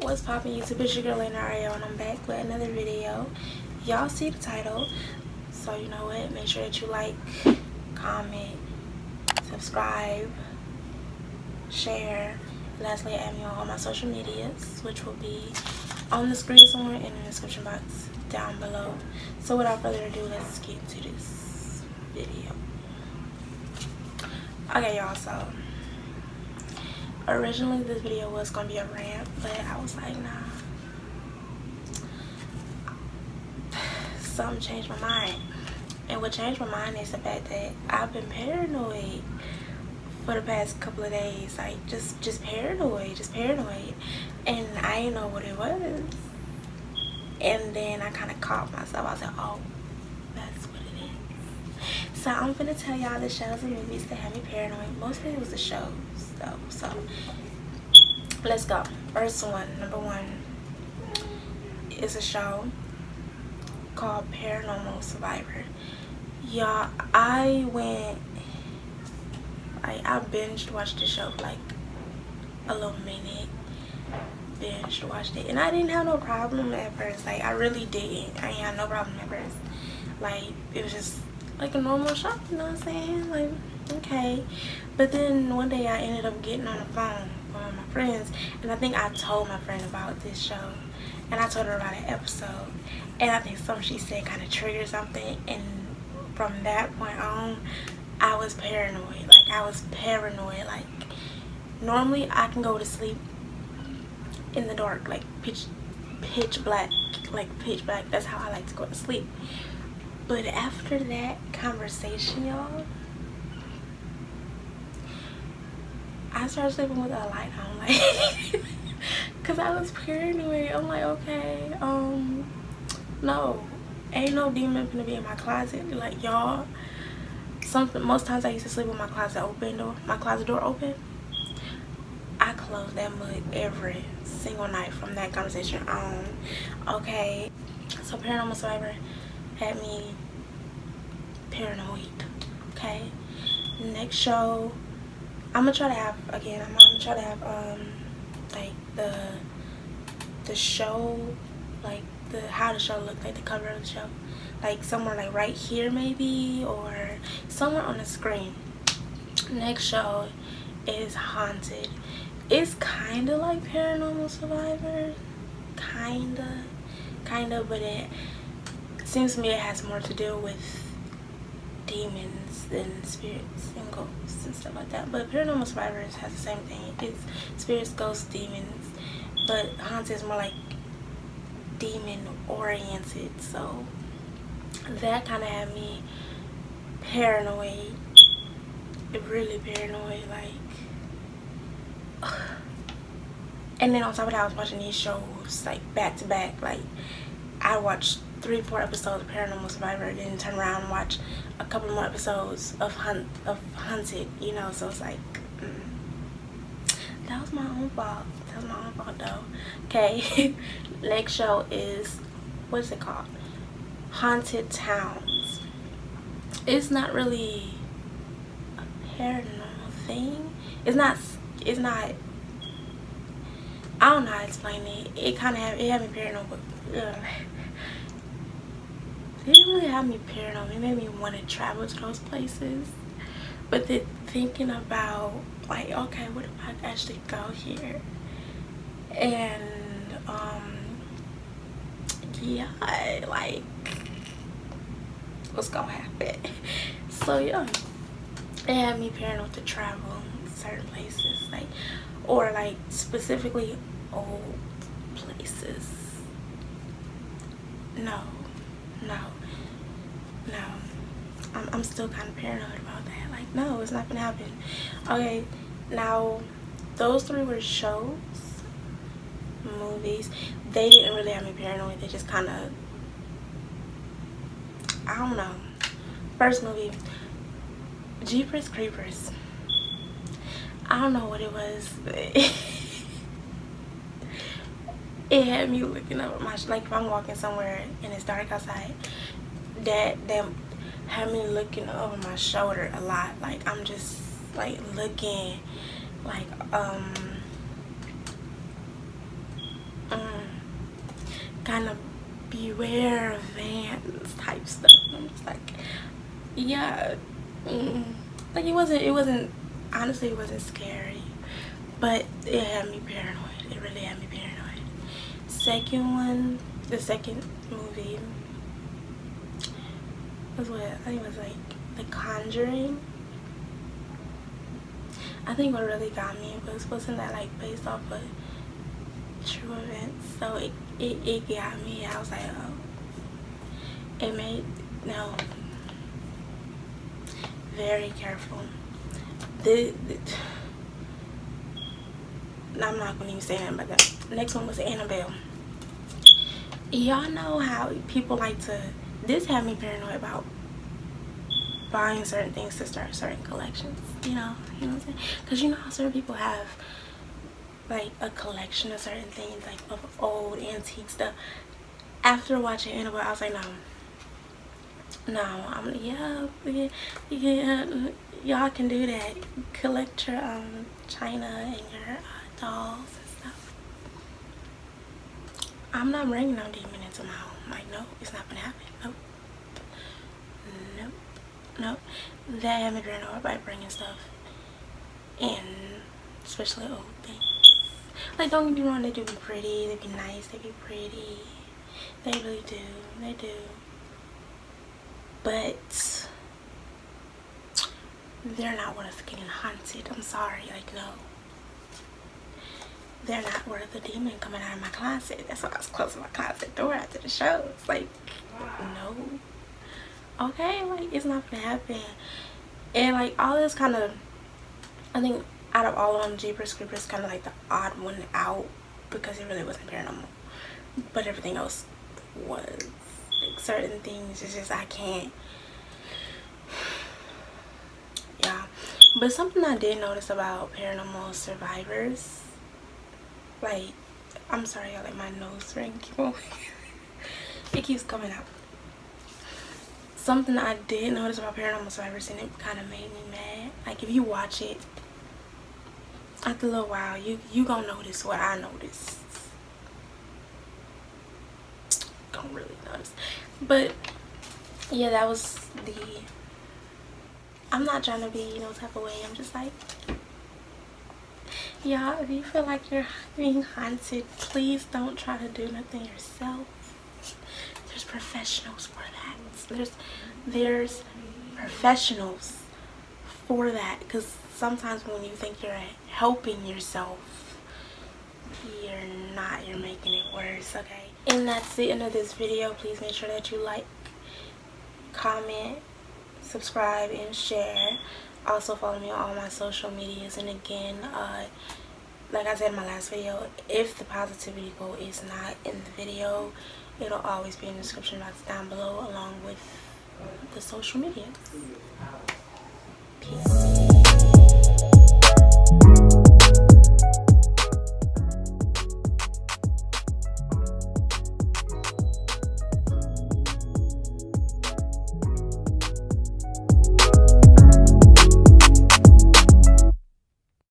What's poppin' YouTube? It's your girl Annabelle, and I'm back with another video. Y'all see the title, so you know what, make sure that you like, comment, subscribe, share. Lastly, add me on all my social medias, which will be on the screen somewhere in the description box down below. So without further ado, let's get into this video. Okay, y'all, so originally this video was gonna be a rant, but I was like, nah, something changed my mind. And what changed my mind is the fact that I've been paranoid for the past couple of days, like just paranoid, and I didn't know what it was. And then I kind of caught myself. I was like, oh, that's what it is. So I'm gonna tell y'all the shows and movies that have me paranoid. Mostly it was the shows though. So let's go. First one, number one, is a show called Paranormal Survivor. Y'all, I binged watched the show for like a little minute. Binged watched it, and I didn't have no problem at first. Like, I really didn't. I ain't had no problem at first. Like, it was just like a normal show, you know what I'm saying? Like, okay. But then one day I ended up getting on the phone with one of my friends, and I think I told my friend about this show, and I told her about an episode, and I think something she said kind of triggered something, and from that point on, I was paranoid. Like, I was paranoid. Like, normally I can go to sleep in the dark, like pitch black, that's how I like to go to sleep. But after that conversation, y'all, I started sleeping with a light on, like because I was paranoid. I'm like, okay, no, ain't no demon gonna be in my closet. Like, y'all, most times I used to sleep with my closet door open. I closed that mug every single night from that conversation on. Okay, so Paranormal Survivor had me paranoid. Okay, next show, I'm gonna try to have like the show, like how the show looked, like the cover of the show, like somewhere like right here maybe, or somewhere on the screen. Next show is Haunted. It's kind of like Paranormal Survivor, kind of, but it seems to me it has more to do with demons than spirits and ghosts and stuff like that. But Paranormal Survivor has the same thing. It's spirits, ghosts, demons, but Haunted is more like demon oriented. So that kind of had me paranoid, really paranoid, like. And then on top of that, I was watching these shows like back to back. Like, I watched 3-4 episodes of Paranormal Survivor, then turn around and watch a couple more episodes of Hunted, you know. So it's like, that was my own fault. Though. Okay, next show is, what is it called? Haunted Towns. It's not really a paranormal thing. It's not. I don't know how to explain it. It had me paranoid, but it didn't really have me paranoid. It made me want to travel to those places. But then thinking about, like, okay, what if I actually go here? And yeah, like, what's gonna happen? So yeah, it had me paranoid to travel certain places, like, or like specifically old places. No, I'm still kind of paranoid about that. Like, no, it's not gonna happen. Okay, now those 3 were shows. Movies, they didn't really have me paranoid. They just kind of, I don't know. First movie, Jeepers Creepers. I don't know what it was, but it had me looking up at my, like, if I'm walking somewhere and it's dark outside, that had me looking over my shoulder a lot. Like, I'm just like looking, like, kind of beware of Vans type stuff. I'm just like, yeah, like it wasn't honestly, it wasn't scary, but it had me paranoid. It really had me paranoid. The second movie was what I think it was like The Conjuring. I think what really got me wasn't that like based off of true events, so it got me. I was like, oh, it made no, very careful. I'm not gonna even say that, but the next one was Annabelle. Y'all know how people like to, this had me paranoid about buying certain things to start certain collections, you know what I'm saying? Because you know how certain people have like a collection of certain things, like of old antique stuff. After watching Annabelle, I was like, yeah, y'all can do that. Collect your china and your dolls and stuff. I'm not bringing no demon into my home. Like, no, it's not gonna happen. Nope. That had me paranoid by bringing stuff in, especially old things. Like, don't get me wrong, they do be pretty, they be nice, they be pretty. They really do. They do. But they're not worth getting haunted. I'm sorry. Like, no. They're not worth the demon coming out of my closet. That's why I was closing my closet door after the show. It's like, no. Okay, like, it's not gonna happen. And like, all this kind of, I think out of all of them, Jeepers Creepers kind of like the odd one out, because it really wasn't paranormal, but everything else was. Like, certain things, it's just I can't. Yeah. But something I did notice about Paranormal Survivors, like, I'm sorry, I like my nose ring keep on it keeps coming out. Something I did notice about Paranormal Survivors, and it kind of made me mad. Like, if you watch it after a little while, you gonna notice what I noticed. Don't really notice, but yeah, that was the. I'm not trying to be no type of way. I'm just like, y'all, if you feel like you're being haunted, please don't try to do nothing yourself. There's professionals for that. There's professionals for that, because sometimes when you think you're helping yourself, you're not. You're making it worse. Okay. And that's the end of this video. Please make sure that you like, comment, subscribe, and share. Also follow me on all my social medias. And again, like I said in my last video, if the positivity quote is not in the video, it'll always be in the description box down below, along with the social medias. Peace.